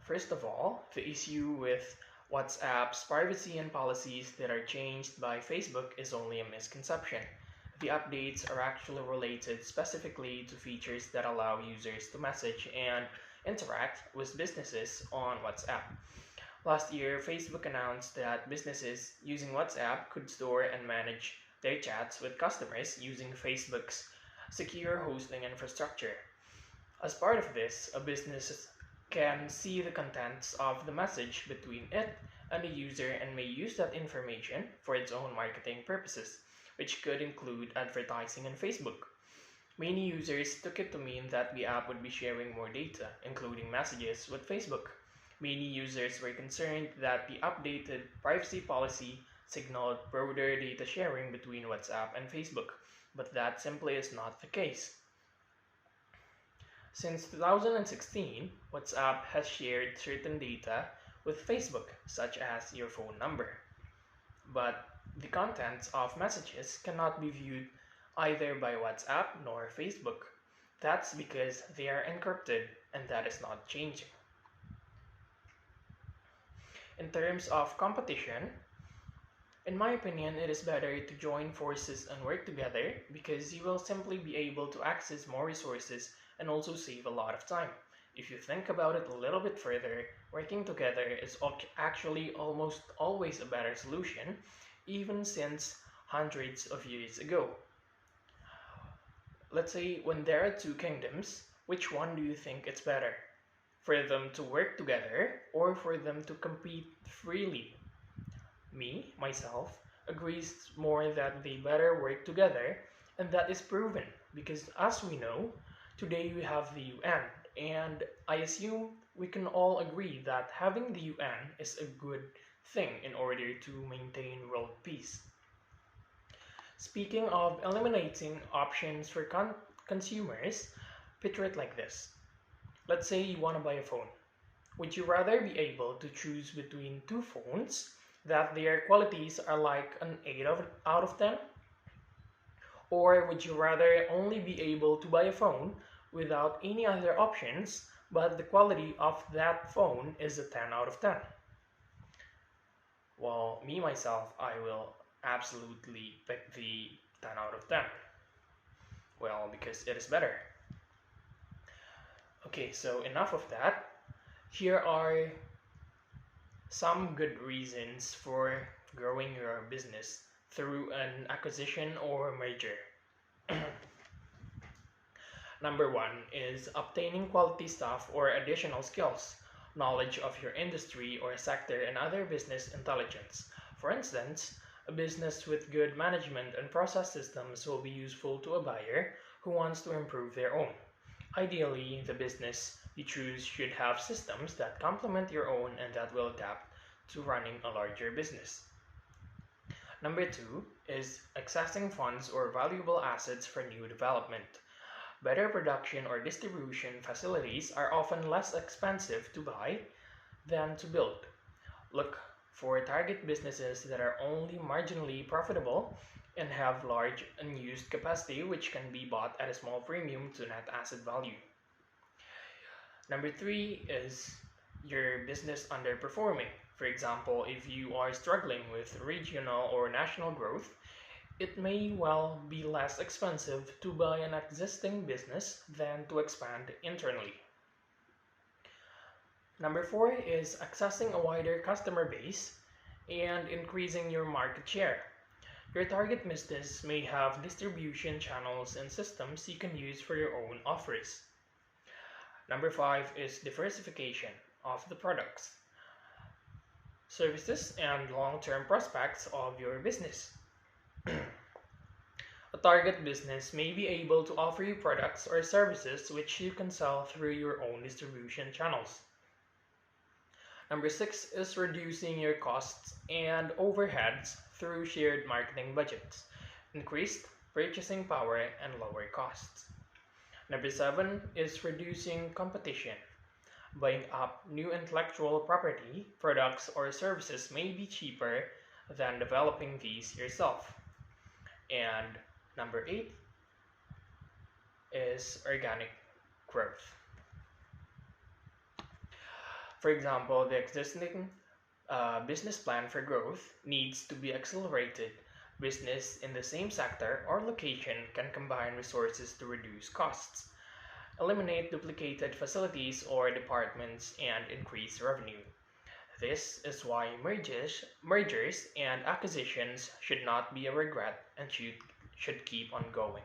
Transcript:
First of all, the issue with WhatsApp's privacy and policies that are changed by Facebook is only a misconception. The updates are actually related specifically to features that allow users to message and interact with businesses on WhatsApp. Last year, Facebook announced that businesses using WhatsApp could store and manage their chats with customers using Facebook's secure hosting infrastructure. As part of this, a business can see the contents of the message between it and the user and may use that information for its own marketing purposes, which could include advertising on Facebook. Many users took it to mean that the app would be sharing more data, including messages, with Facebook. Many users were concerned that the updated privacy policy signaled broader data sharing between WhatsApp and Facebook, but that simply is not the case. Since 2016, WhatsApp has shared certain data with Facebook, such as your phone number. But the contents of messages cannot be viewed either by WhatsApp nor Facebook. That's because they are encrypted, and that is not changing. In terms of competition, in my opinion, it is better to join forces and work together because you will simply be able to access more resources and also save a lot of time. If you think about it a little bit further, working together is actually almost always a better solution, even since hundreds of years ago. Let's say when there are two kingdoms, which one do you think it's better? For them to work together or for them to compete freely? Myself, agrees more that they better work together, and that is proven because, as we know, today we have the UN, and I assume we can all agree that having the UN is a good thing in order to maintain world peace. Speaking of eliminating options for consumers, picture it like this. Let's say you want to buy a phone. Would you rather be able to choose between two phones that their qualities are like an 8 out of 10? Or would you rather only be able to buy a phone without any other options, but the quality of that phone is a 10 out of 10? Well, myself, I will absolutely pick the 10 out of 10. Well, because it is better. Okay, so enough of that. Here are some good reasons for growing your business through an acquisition or merger. Number one is obtaining quality staff or additional skills, knowledge of your industry or sector, and other business intelligence. For instance, a business with good management and process systems will be useful to a buyer who wants to improve their own. Ideally, the business you choose should have systems that complement your own and that will adapt to running a larger business. Number two is accessing funds or valuable assets for new development. Better production or distribution facilities are often less expensive to buy than to build. Look for target businesses that are only marginally profitable and have large unused capacity which can be bought at a small premium to net asset value. Number three is your business underperforming. For example, if you are struggling with regional or national growth, it may well be less expensive to buy an existing business than to expand internally. Number four is accessing a wider customer base and increasing your market share. Your target business may have distribution channels and systems you can use for your own offers. Number five is diversification of the products, services, and long-term prospects of your business. A target business may be able to offer you products or services which you can sell through your own distribution channels. Number six is reducing your costs and overheads through shared marketing budgets, increased purchasing power, and lower costs. Number seven is reducing competition. Buying up new intellectual property, products, or services may be cheaper than developing these yourself. And number eight is organic growth. For example, the existing business plan for growth needs to be accelerated. Business in the same sector or location can combine resources to reduce costs, eliminate duplicated facilities or departments, and increase revenue. This is why mergers and acquisitions should not be a regret and should keep on going.